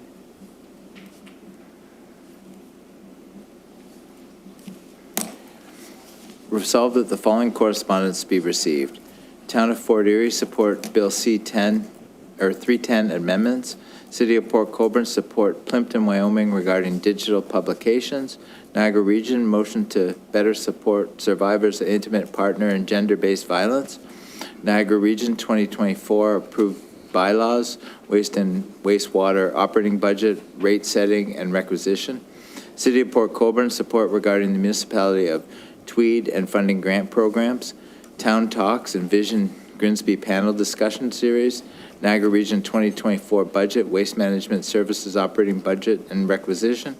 Resolved that the following correspondence be received. Town of Fort Erie support Bill C-310 amendments. City of Port Colborne support Plimpton, Wyoming regarding digital publications. Niagara Region motion to better support survivors of intimate partner and gender-based violence. Niagara Region 2024 approved bylaws, waste and wastewater operating budget, rate setting, and requisition. City of Port Colborne support regarding the municipality of Tweed and funding grant programs. Town Talks and Vision Grimsby panel discussion series. Niagara Region 2024 budget, waste management services operating budget and requisition.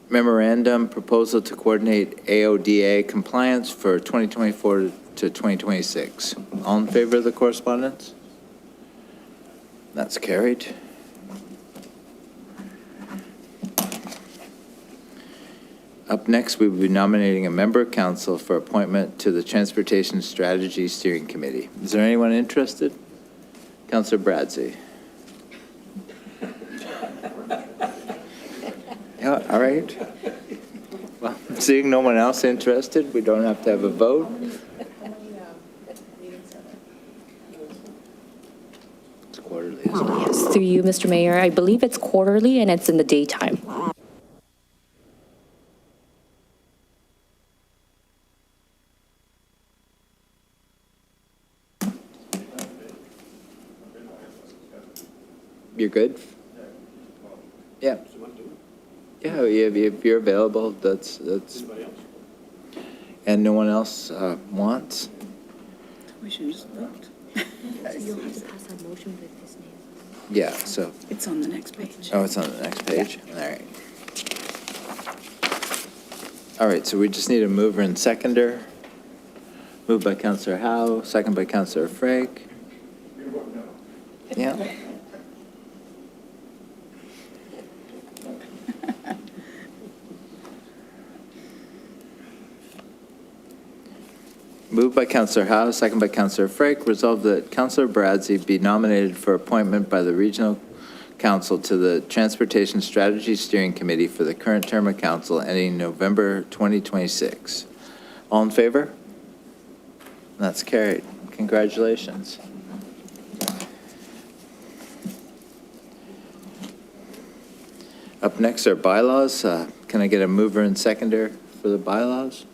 Memorandum proposal to coordinate AODA compliance for 2024 to 2026. All in favor of the correspondence? That's carried. Up next, we will be nominating a member of council for appointment to the Transportation Strategy Steering Committee. Is there anyone interested? Councillor Bradsey. Yeah, all right. Well, seeing no one else interested, we don't have to have a vote. It's quarterly, isn't it? Yes, through you, Mr. Mayor. I believe it's quarterly and it's in the daytime. You're good? Yeah. Yeah, if you're available, that's. And no one else wants? We should just vote. You'll have to pass that motion with his name. Yeah, so, It's on the next page. oh, it's on the next page? All right. All right, so we just need a mover and seconder. Moved by Councillor Howe, second by Councillor Frake. Yeah. Moved by Councillor Howe, second by Councillor Frake. Resolved that Councillor Bradsey be nominated for appointment by the Regional Council to the Transportation Strategy Steering Committee for the current term of council ending November 2026. All in favor? That's carried. Congratulations. Up next are bylaws. Can I get a mover and seconder for the bylaws?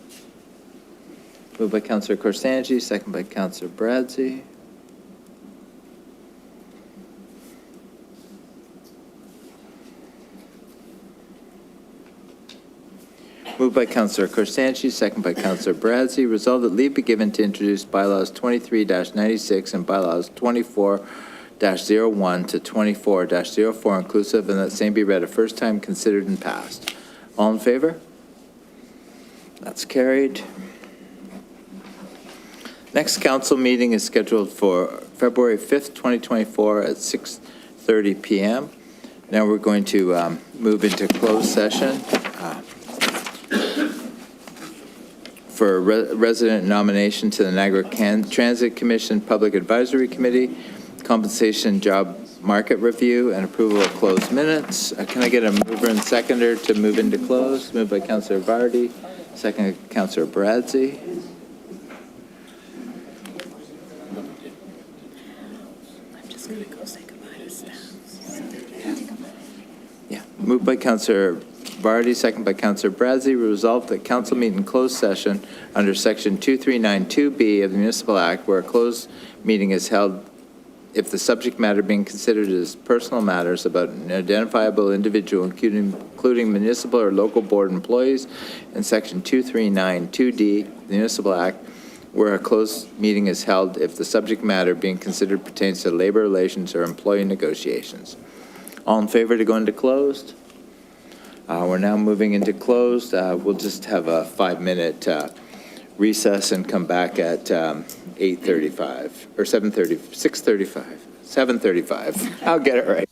Moved by Councillor Korstanji, second by Councillor Bradsey. Moved by Councillor Korstanji, second by Councillor Bradsey. Resolved that leave be given to introduce bylaws 23-96 and bylaws 24-01 to 24-04 inclusive, and that same be read a first time, considered, and passed. All in favor? That's carried. Next council meeting is scheduled for February 5th, 2024 at 6:30 PM. Now we're going to move into closed session for resident nomination to the Niagara Transit Commission Public Advisory Committee, compensation job market review, and approval of closed minutes. Can I get a mover and seconder to move into closed? Moved by Councillor Vardy, second Councillor Bradzi. I'm just going to go say goodbye to staff. Yeah, moved by Councillor Vardy, second by Councillor Bradzi. Resolved that council meet in closed session under Section 2392B of the Municipal Act, where a closed meeting is held if the subject matter being considered is personal matters about an identifiable individual, including municipal or local board employees, and Section 2392D of the Municipal Act, where a closed meeting is held if the subject matter being considered pertains to labor relations or employee negotiations. All in favor to go into closed? We're now moving into closed. We'll just have a 5-minute recess and come back at 8:35 or 7:30, 6:35, 7:35. I'll get it right.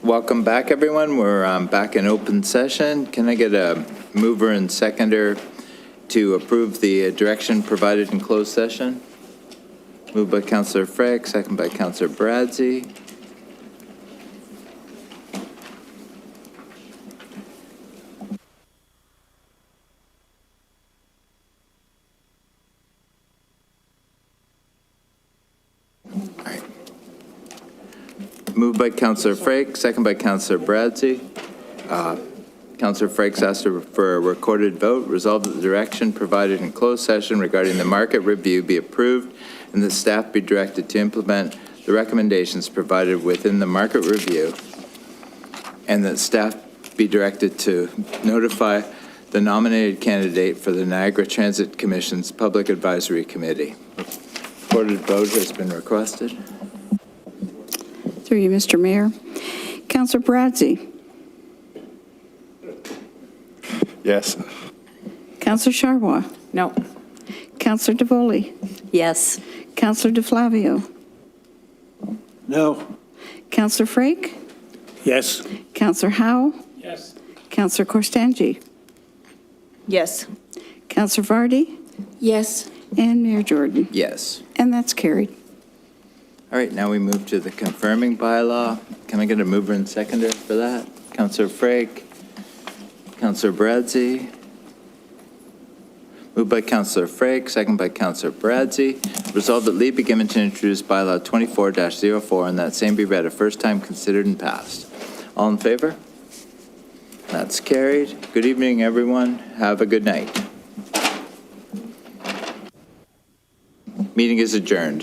Welcome back, everyone. We're back in open session. Can I get a mover and seconder to approve the direction provided in closed session? Moved by Councillor Frick, second by Councillor Bradzi. Moved by Councillor Frick, second by Councillor Bradzi. Councillor Frick's asked for a recorded vote. Resolved that the direction provided in closed session regarding the market review be approved and that staff be directed to implement the recommendations provided within the market review, and that staff be directed to notify the nominated candidate for the Niagara Transit Commission's Public Advisory Committee. Recorded vote has been requested. Through you, Mr. Mayor. Councillor Bradzi. Yes. Councillor Charbois. No. Councillor DeVoli. Yes. Councillor DeFlavio. No. Councillor Frake. Yes. Councillor Howe. Yes. Councillor Korstanji. Yes. Councillor Vardy. Yes. And Mayor Jordan. Yes. And that's carried. All right, now we move to the confirming bylaw. Can I get a mover and seconder for that? Councillor Frick, Councillor Bradzi. Moved by Councillor Frick, second by Councillor Bradzi. Resolved that leave be given to introduce bylaw 24-04 and that same be read a first time, considered, and passed. All in favor? That's carried. Good evening, everyone. Have a good night. Meeting is adjourned.